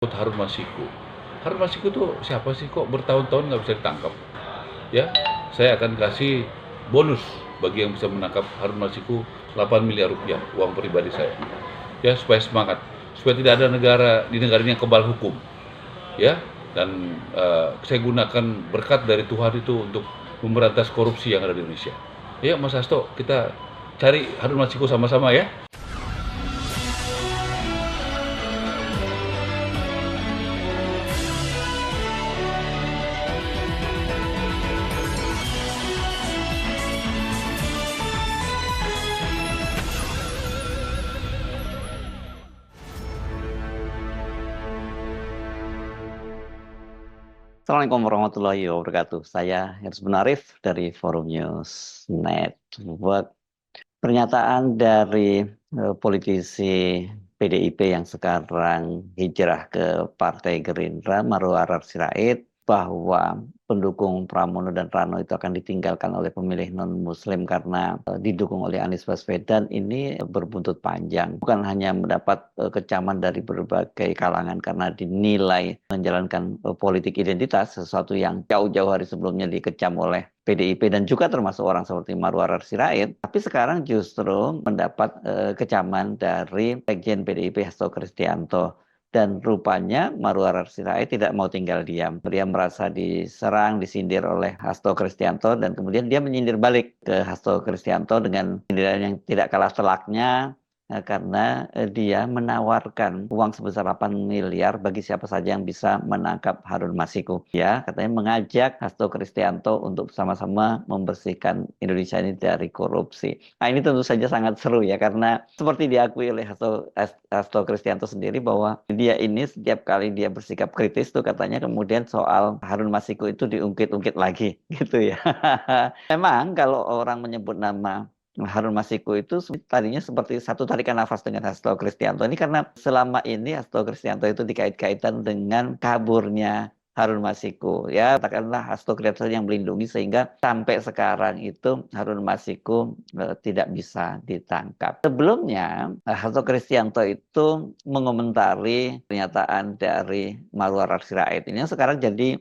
Harun Masiku. Harun Masiku tuh siapa sih, kok bertahun-tahun nggak bisa ditangkap? Ya, saya akan kasih bonus bagi yang bisa menangkap Harun Masiku 8 miliar rupiah uang pribadi saya. Ya, supaya semangat, supaya tidak ada negara ini yang kebal hukum. Ya, dan saya gunakan berkat dari Tuhan itu untuk memberantas korupsi yang ada di Indonesia. Ya, Mas Hasto, kita cari Harun Masiku sama-sama ya. Assalamualaikum warahmatullahi wabarakatuh. Saya Hersbun Arif dari Forum News Network. Pernyataan dari politisi PDIP yang sekarang hijrah ke Partai Gerindra, Marwarar Sirait, bahwa pendukung Pramono dan Rano itu akan ditinggalkan oleh pemilih non-Muslim karena didukung oleh Anies Baswedan, ini berbuntut panjang. Bukan hanya mendapat kecaman dari berbagai kalangan karena dinilai menjalankan politik identitas, sesuatu yang jauh-jauh hari sebelumnya dikecam oleh PDIP dan juga termasuk orang seperti Marwarar Sirait, tapi sekarang justru mendapat kecaman dari Sekjen PDIP Hasto Kristianto. Dan rupanya Marwarar Sirait tidak mau tinggal diam. Dia merasa diserang, disindir oleh Hasto Kristianto, dan kemudian dia menyindir balik ke Hasto Kristianto dengan sindiran yang tidak kalah telaknya, karena dia menawarkan uang sebesar 8 miliar bagi siapa saja yang bisa menangkap Harun Masiku. Ya, katanya mengajak Hasto Kristianto untuk sama-sama membersihkan Indonesia ini dari korupsi. Nah, ini tentu saja sangat seru ya, karena seperti diakui oleh Hasto Kristianto sendiri bahwa dia ini setiap kali dia bersikap kritis tuh katanya kemudian soal Harun Masiku itu diungkit-ungkit lagi gitu ya. Memang kalau orang menyebut nama Harun Masiku itu tadinya seperti satu tarikan nafas dengan Hasto Kristianto. Ini karena selama ini Hasto Kristianto itu dikait-kaitan dengan kaburnya Harun Masiku. Ya, katakanlah Hasto Kristianto yang melindungi sehingga sampai sekarang itu Harun Masiku tidak bisa ditangkap. Sebelumnya Hasto Kristianto itu mengomentari pernyataan dari Marwarar Sirait. Ini yang sekarang jadi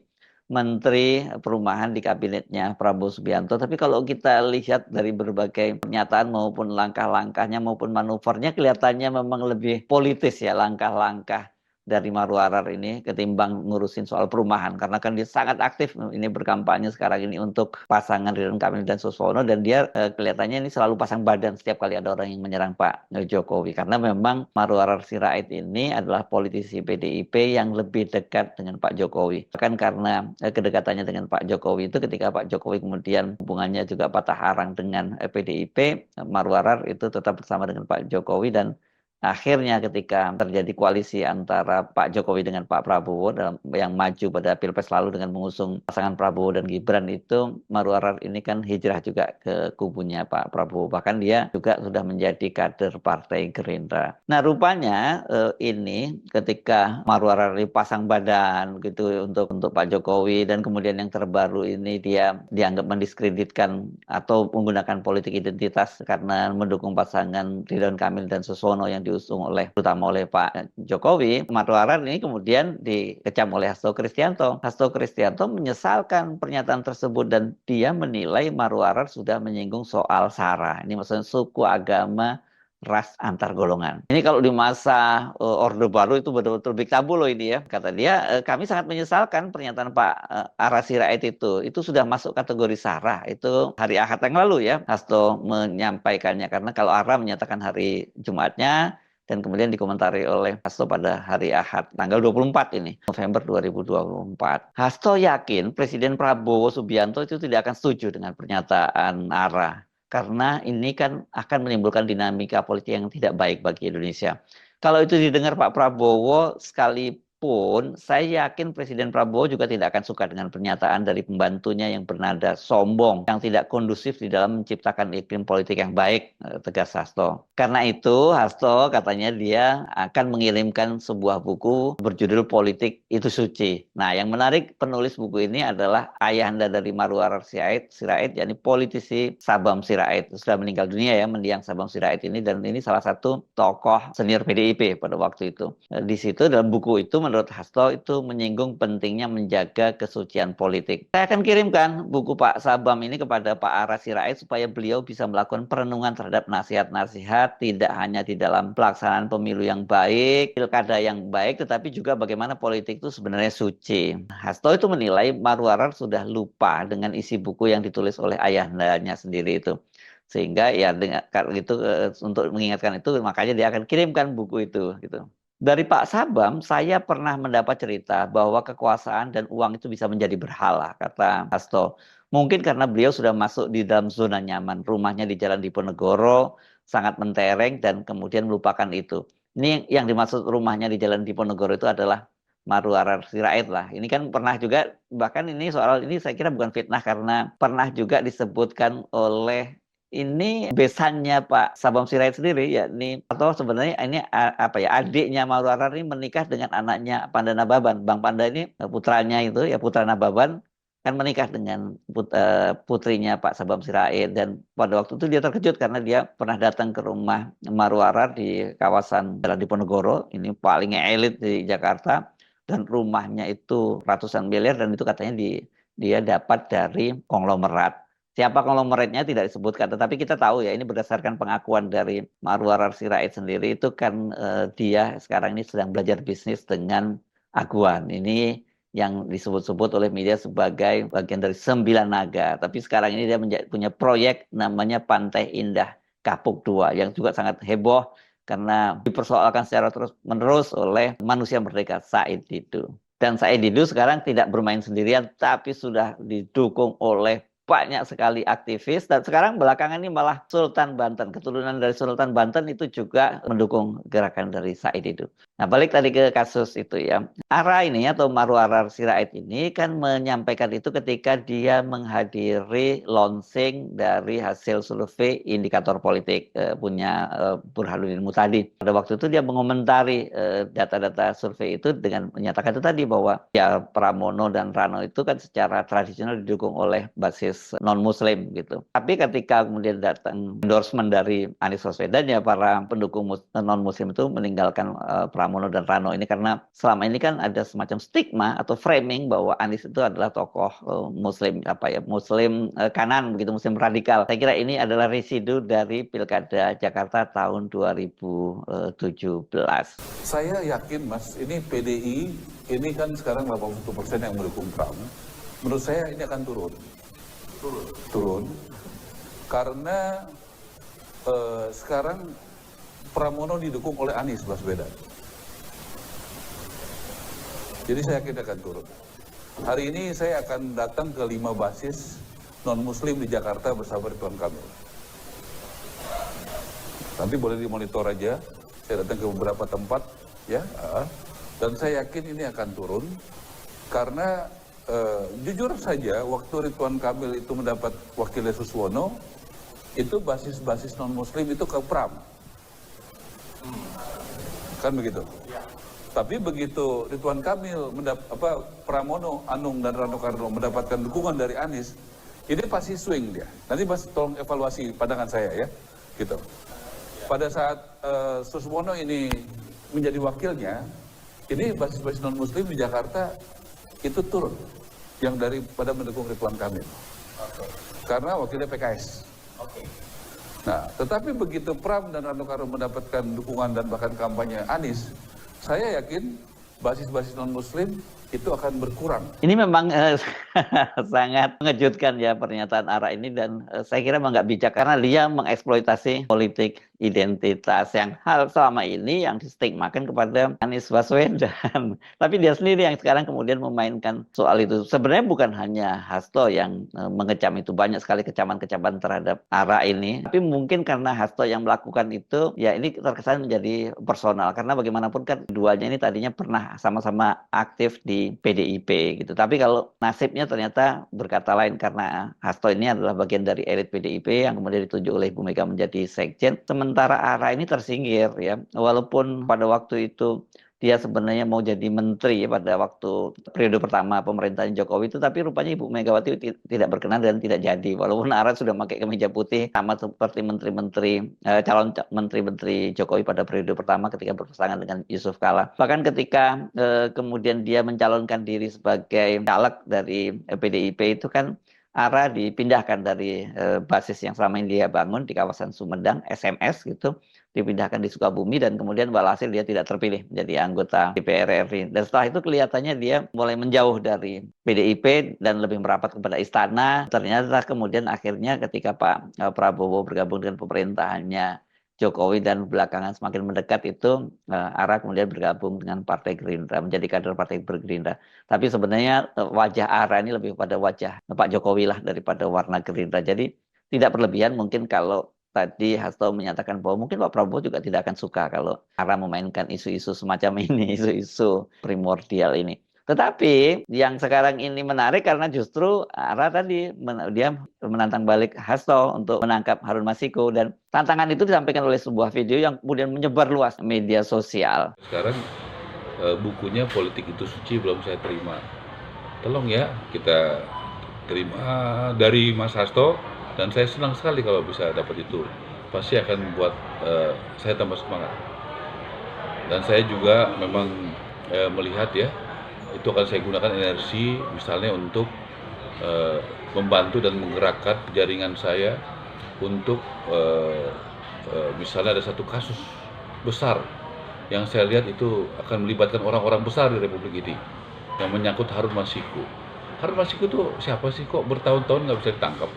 Menteri Perumahan di kabinetnya Prabowo Subianto. Tapi kalau kita lihat dari berbagai pernyataan maupun langkah-langkahnya maupun manuvernya, kelihatannya memang lebih politis ya langkah-langkah dari Marwarar ini ketimbang ngurusin soal perumahan, karena kan dia sangat aktif ini berkampanye sekarang ini untuk pasangan Ridwan Kamil dan Suswono, dan dia kelihatannya ini selalu pasang badan setiap kali ada orang yang menyerang Pak Jokowi, karena memang Marwarar Sirait ini adalah politisi PDIP yang lebih dekat dengan Pak Jokowi. Bahkan karena kedekatannya dengan Pak Jokowi itu, ketika Pak Jokowi kemudian hubungannya juga patah arang dengan PDIP, Marwarar itu tetap bersama dengan Pak Jokowi, dan akhirnya ketika terjadi koalisi antara Pak Jokowi dengan Pak Prabowo yang maju pada Pilpres lalu dengan mengusung pasangan Prabowo dan Gibran, itu Marwarar ini kan hijrah juga ke kubunya Pak Prabowo. Bahkan dia juga sudah menjadi kader Partai Gerindra. Nah, rupanya ini ketika Marwarar pasang badan gitu untuk Pak Jokowi, dan kemudian yang terbaru ini dia dianggap mendiskreditkan atau menggunakan politik identitas karena mendukung pasangan Ridwan Kamil dan Suswono yang diusung terutama oleh Pak Jokowi, Marwarar ini kemudian dikecam oleh Hasto Kristianto. Hasto Kristianto menyesalkan pernyataan tersebut dan dia menilai Marwarar sudah menyinggung soal SARA. Ini maksudnya suku, agama, ras antar golongan. Ini kalau di masa Orde Baru itu betul-betul big tabu loh ini ya. Kata dia, kami sangat menyesalkan pernyataan Pak Ara Sirait itu sudah masuk kategori SARA. Itu hari Ahad yang lalu ya, Hasto menyampaikannya. Karena kalau Ara menyatakan hari Jumatnya, dan kemudian dikomentari oleh Hasto pada hari Ahad, tanggal 24 ini, November 2024. Hasto yakin Presiden Prabowo Subianto itu tidak akan setuju dengan pernyataan Ara, karena ini kan akan menimbulkan dinamika politik yang tidak baik bagi Indonesia. Kalau itu didengar Pak Prabowo, sekalipun saya yakin Presiden Prabowo juga tidak akan suka dengan pernyataan dari pembantunya yang bernada sombong, yang tidak kondusif di dalam menciptakan iklim politik yang baik, tegas Hasto. Karena itu Hasto katanya dia akan mengirimkan sebuah buku berjudul Politik Itu Suci. Nah, yang menarik penulis buku ini adalah ayahanda dari Marwarar Sirait, yakni politisi Sabam Sirait. Sudah meninggal dunia ya, mendiang Sabam Sirait ini, dan ini salah satu tokoh senior PDIP pada waktu itu. Di situ dalam buku itu menurut Hasto itu menyinggung pentingnya menjaga kesucian politik. Saya akan kirimkan buku Pak Sabam ini kepada Pak Ara Sirait supaya beliau bisa melakukan perenungan terhadap nasihat-nasihat, tidak hanya di dalam pelaksanaan pemilu yang baik, pilkada yang baik, tetapi juga bagaimana politik itu sebenarnya suci. Hasto itu menilai Marwarar sudah lupa dengan isi buku yang ditulis oleh ayahandanya sendiri itu. Sehingga ya dengan itu untuk mengingatkan itu makanya dia akan kirimkan buku itu gitu. Dari Pak Sabam, saya pernah mendapat cerita bahwa kekuasaan dan uang itu bisa menjadi berhala, kata Hasto. Mungkin karena beliau sudah masuk di dalam zona nyaman, rumahnya di Jalan Diponegoro, sangat mentereng dan kemudian melupakan itu. Ini yang dimaksud rumahnya di Jalan Diponegoro itu adalah Marwarar Sirait lah. Ini kan pernah juga, bahkan ini soal ini saya kira bukan fitnah karena pernah juga disebutkan oleh ini besannya Pak Sabam Sirait sendiri, yakni atau sebenarnya ini apa ya adiknya Marwarar ini menikah dengan anaknya Panda Nababan. Bang Panda ini putranya itu ya putra Nababan kan menikah dengan putrinya Pak Sabam Sirait dan pada waktu itu dia terkejut karena dia pernah datang ke rumah Marwarar di kawasan Jalan Diponegoro, ini paling elit di Jakarta dan rumahnya itu ratusan miliar dan itu katanya dia dapat dari konglomerat. Siapa konglomeratnya tidak disebutkan, tetapi kita tahu ya ini berdasarkan pengakuan dari Marwarar Sirait sendiri itu kan dia sekarang ini sedang belajar bisnis dengan Aguan. Ini yang disebut-sebut oleh media sebagai bagian dari 9 naga. Tapi sekarang ini dia punya proyek namanya Pantai Indah Kapuk 2 yang juga sangat heboh karena dipersoalkan secara terus-menerus oleh manusia merdeka Said Didu. Dan Said Didu sekarang tidak bermain sendirian, tapi sudah didukung oleh banyak sekali aktivis dan sekarang belakangan ini malah Sultan Banten, keturunan dari Sultan Banten itu juga mendukung gerakan dari Said itu. Nah balik tadi ke kasus itu ya, Ara ini atau Marwarar Sirait ini kan menyampaikan itu ketika dia menghadiri launching dari hasil survei indikator politik punya Burhanuddin Muhtadi. Pada waktu itu dia mengomentari data-data survei itu dengan menyatakan itu tadi bahwa ya Pramono dan Rano itu kan secara tradisional didukung oleh basis non-muslim gitu. Tapi ketika kemudian datang endorsement dari Anies Baswedan ya para pendukung non-muslim itu meninggalkan Pramono dan Rano ini karena selama ini kan ada semacam stigma atau framing bahwa Anies itu adalah tokoh muslim muslim kanan begitu, muslim radikal. Saya kira ini adalah residu dari Pilkada Jakarta tahun 2017. Saya yakin Mas, ini PDI ini kan sekarang 81% yang mendukung Pram. Menurut saya ini akan turun. Turun. Karena sekarang Pramono didukung oleh Anies Baswedan. Jadi saya yakin akan turun. Hari ini saya akan datang ke 5 basis non-muslim di Jakarta bersama Ridwan Kamil. Nanti boleh dimonitor aja. Saya datang ke beberapa tempat, ya. Dan saya yakin ini akan turun karena jujur saja waktu Ridwan Kamil itu mendapat wakilnya Suswono, itu basis-basis non-muslim itu ke Pram. Kan begitu? Ya. Tapi begitu Ridwan Kamil Pramono, Anung dan Rano Karno mendapatkan dukungan dari Anies, ini pasti swing dia. Nanti Mas tolong evaluasi pandangan saya ya, gitu. Pada saat Suswono ini menjadi wakilnya, ini basis-basis non-muslim di Jakarta itu turun, yang daripada mendukung Ridwan Kamil. Karena wakilnya PKS. Nah, tetapi begitu Pram dan Rano Karno mendapatkan dukungan dan bahkan kampanye Anies, saya yakin basis-basis non-muslim itu akan berkurang. Ini memang sangat mengejutkan ya pernyataan Ara ini dan saya kira memang nggak bijak karena dia mengeksploitasi politik identitas yang hal selama ini yang distigmakan kepada Anies Baswedan. Tapi dia sendiri yang sekarang kemudian memainkan soal itu. Sebenarnya bukan hanya Hasto yang mengecam itu, banyak sekali kecaman-kecaman terhadap Ara ini. Tapi mungkin karena Hasto yang melakukan itu, ya ini terkesan menjadi personal karena bagaimanapun kan keduanya ini tadinya pernah sama-sama aktif di PDIP gitu. Tapi kalau nasibnya ternyata berkata lain karena Hasto ini adalah bagian dari elit PDIP yang kemudian ditunjuk oleh Ibu Mega menjadi sekjen. Sementara Ara ini tersingkir ya. Walaupun pada waktu itu dia sebenarnya mau jadi menteri pada waktu periode pertama pemerintahan Jokowi itu, tapi rupanya Ibu Megawati tidak berkenan dan tidak jadi. Walaupun Ara sudah pakai kemeja putih sama seperti calon menteri-menteri Jokowi pada periode pertama ketika berpasangan dengan Yusuf Kala. Bahkan ketika kemudian dia mencalonkan diri sebagai caleg dari PDIP itu kan Ara dipindahkan dari basis yang selama ini dia bangun di kawasan Sumedang, SMS gitu, dipindahkan di Sukabumi dan kemudian walhasil dia tidak terpilih menjadi anggota DPR RI. Dan setelah itu kelihatannya dia mulai menjauh dari PDIP dan lebih merapat kepada istana. Ternyata kemudian akhirnya ketika Pak Prabowo bergabung dengan pemerintahannya Jokowi dan belakangan semakin mendekat itu Ara kemudian bergabung dengan Partai Gerindra, menjadi kader Partai Gerindra. Tapi sebenarnya wajah Ara ini lebih pada wajah Pak Jokowi lah daripada warna Gerindra. Jadi tidak berlebihan mungkin kalau tadi Hasto menyatakan bahwa mungkin Pak Prabowo juga tidak akan suka kalau Ara memainkan isu-isu semacam ini, isu-isu primordial ini. Tetapi yang sekarang ini menarik karena justru Ara tadi dia menantang balik Hasto untuk menangkap Harun Masiku dan tantangan itu disampaikan oleh sebuah video yang kemudian menyebar luas media sosial. Sekarang bukunya Politik Itu Suci belum saya terima. Tolong ya kita terima dari Mas Hasto, dan saya senang sekali kalau bisa dapat itu. Pasti akan membuat saya tambah semangat. Dan saya juga memang melihat ya, itu akan saya gunakan energi misalnya untuk membantu dan menggerakkan jaringan saya untuk misalnya ada satu kasus besar yang saya lihat itu akan melibatkan orang-orang besar di Republik ini yang menyangkut Harun Masiku. Harun Masiku itu siapa sih, kok bertahun-tahun nggak bisa ditangkap?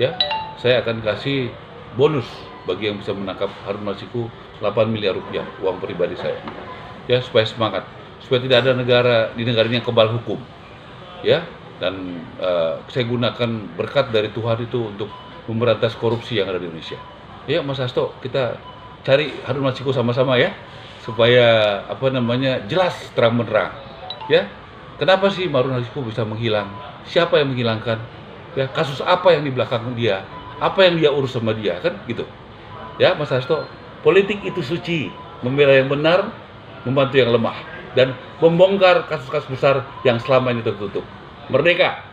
Ya, saya akan kasih bonus bagi yang bisa menangkap Harun Masiku 8 miliar rupiah uang pribadi saya. Ya, supaya semangat, supaya tidak ada negara ini yang kebal hukum. Ya, dan saya gunakan berkat dari Tuhan itu untuk memberantas korupsi yang ada di Indonesia. Ya, Mas Hasto, kita cari Harun Masiku sama-sama ya, supaya jelas terang benderang. Ya, kenapa sih Harun Masiku bisa menghilang? Siapa yang menghilangkan? Ya, kasus apa yang di belakang dia? Apa yang dia urus sama dia, kan gitu. Ya, Mas Hasto, politik itu suci, membela yang benar, membantu yang lemah, dan membongkar kasus-kasus besar yang selama ini tertutup. Merdeka!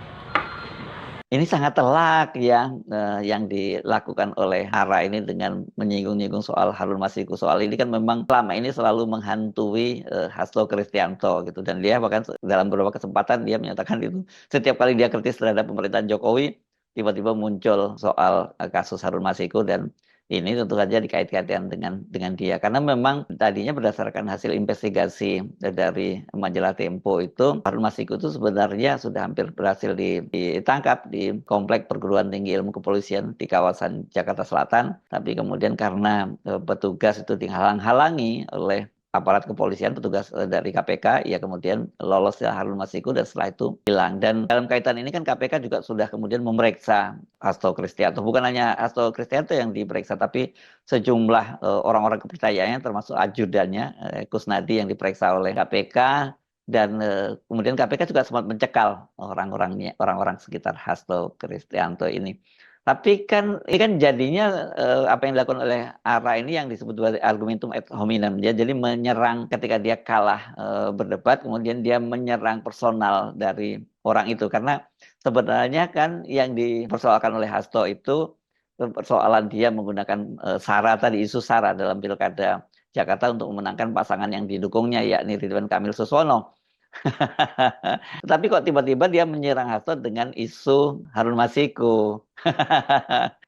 Ini sangat telak ya yang dilakukan oleh Ara ini dengan menyinggung-nyinggung soal Harun Masiku. Soal ini kan memang selama ini selalu menghantui Hasto Kristianto gitu, dan dia bahkan dalam beberapa kesempatan dia menyatakan itu setiap kali dia kritis terhadap pemerintahan Jokowi tiba-tiba muncul soal kasus Harun Masiku, dan ini tentu saja dikait-kaitkan dengan dia karena memang tadinya berdasarkan hasil investigasi dari majalah Tempo itu Harun Masiku itu sebenarnya sudah hampir berhasil ditangkap di komplek perguruan tinggi ilmu kepolisian di kawasan Jakarta Selatan, tapi kemudian karena petugas itu dihalang-halangi oleh aparat kepolisian, petugas dari KPK, ya kemudian lolos ya Harun Masiku dan setelah itu hilang. Dan dalam kaitan ini kan KPK juga sudah kemudian memeriksa Hasto Kristianto. Bukan hanya Hasto Kristianto yang diperiksa, tapi sejumlah orang-orang kepercayaannya termasuk ajudannya Kusnadi yang diperiksa oleh KPK. Dan kemudian KPK juga sempat mencekal orang-orang sekitar Hasto Kristianto ini. Tapi kan ini kan jadinya apa yang dilakukan oleh Ara ini yang disebut argumentum ad hominem. Dia jadi menyerang ketika dia kalah berdebat, kemudian dia menyerang personal dari orang itu. Karena sebenarnya kan yang dipersoalkan oleh Hasto itu persoalan dia menggunakan SARA tadi, isu SARA dalam pilkada Jakarta untuk memenangkan pasangan yang didukungnya, yakni Ridwan Kamil Suswono. Tapi kok tiba-tiba dia menyerang Hasto dengan isu Harun Masiku.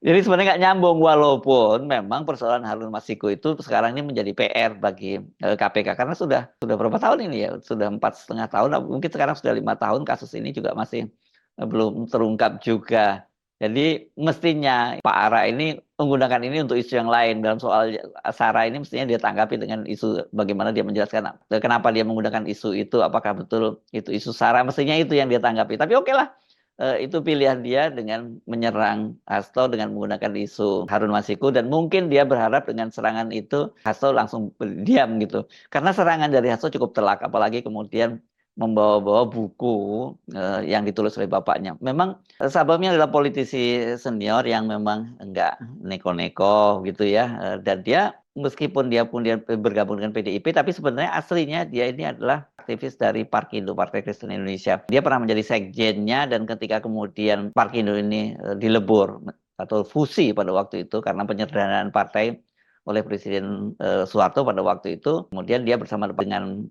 Jadi sebenarnya nggak nyambung, walaupun memang persoalan Harun Masiku itu sekarang ini menjadi PR bagi KPK karena sudah berapa tahun ini ya, sudah 4,5 tahun, mungkin sekarang sudah 5 tahun kasus ini juga masih belum terungkap juga. Jadi mestinya Pak Ara ini menggunakan ini untuk isu yang lain. Dalam soal SARA ini mestinya dia tanggapi dengan isu bagaimana dia menjelaskan kenapa dia menggunakan isu itu, apakah betul itu isu SARA, mestinya itu yang dia tanggapi. Tapi oke lah, itu pilihan dia dengan menyerang Hasto dengan menggunakan isu Harun Masiku, dan mungkin dia berharap dengan serangan itu Hasto langsung diam gitu. Karena serangan dari Hasto cukup telak, apalagi kemudian membawa-bawa buku yang ditulis oleh bapaknya. Memang sababnya adalah politisi senior yang memang enggak neko-neko gitu ya. Dan dia meskipun dia pun dia bergabung dengan PDIP, tapi sebenarnya aslinya dia ini adalah aktivis dari Parkindo, Partai Kristen Indonesia. Dia pernah menjadi sekjennya dan ketika kemudian Parkindo ini dilebur atau fusi pada waktu itu karena penyederhanaan partai oleh Presiden Soeharto pada waktu itu, kemudian dia bersama dengan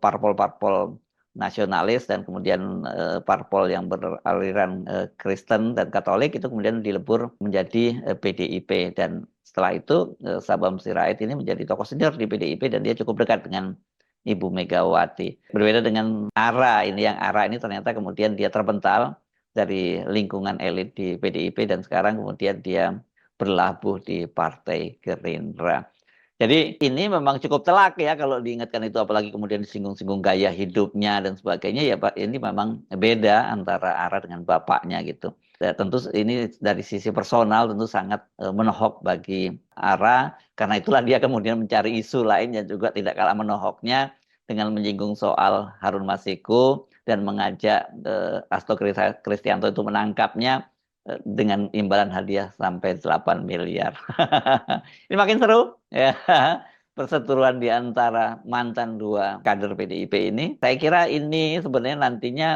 parpol-parpol nasionalis dan kemudian parpol yang beraliran Kristen dan Katolik itu kemudian dilebur menjadi PDIP dan setelah itu Sabam Sirait ini menjadi tokoh senior di PDIP dan dia cukup dekat dengan Ibu Megawati. Berbeda dengan Ara ini, yang Ara ini ternyata kemudian dia terpental dari lingkungan elit di PDIP dan sekarang kemudian dia berlabuh di Partai Gerindra. Jadi ini memang cukup telak ya kalau diingatkan itu, apalagi kemudian disinggung-singgung gaya hidupnya dan sebagainya ya Pak. Ini memang beda antara Ara dengan bapaknya gitu. Ya, tentu ini dari sisi personal tentu sangat menohok bagi Ara, karena itulah dia kemudian mencari isu lain yang juga tidak kalah menohoknya dengan menyinggung soal Harun Masiku dan mengajak Hasto Kristianto itu menangkapnya dengan imbalan hadiah sampai 8 miliar. Ini makin seru ya. Perseteruan di antara mantan dua kader PDIP ini. Saya kira ini sebenarnya nantinya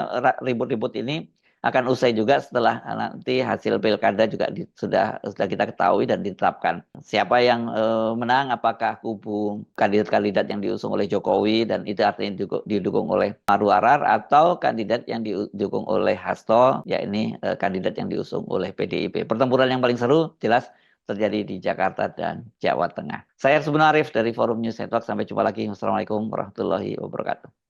ribut-ribut ini akan usai juga setelah nanti hasil pilkada juga sudah kita ketahui dan ditetapkan. Siapa yang menang, apakah kubu kandidat-kandidat yang diusung oleh Jokowi dan itu artinya didukung oleh Marwarar atau kandidat yang didukung oleh Hasto, ya ini kandidat yang diusung oleh PDIP. Pertempuran yang paling seru jelas terjadi di Jakarta dan Jawa Tengah. Saya Arif dari Forum News Network. Sampai jumpa lagi. Wassalamualaikum warahmatullahi wabarakatuh.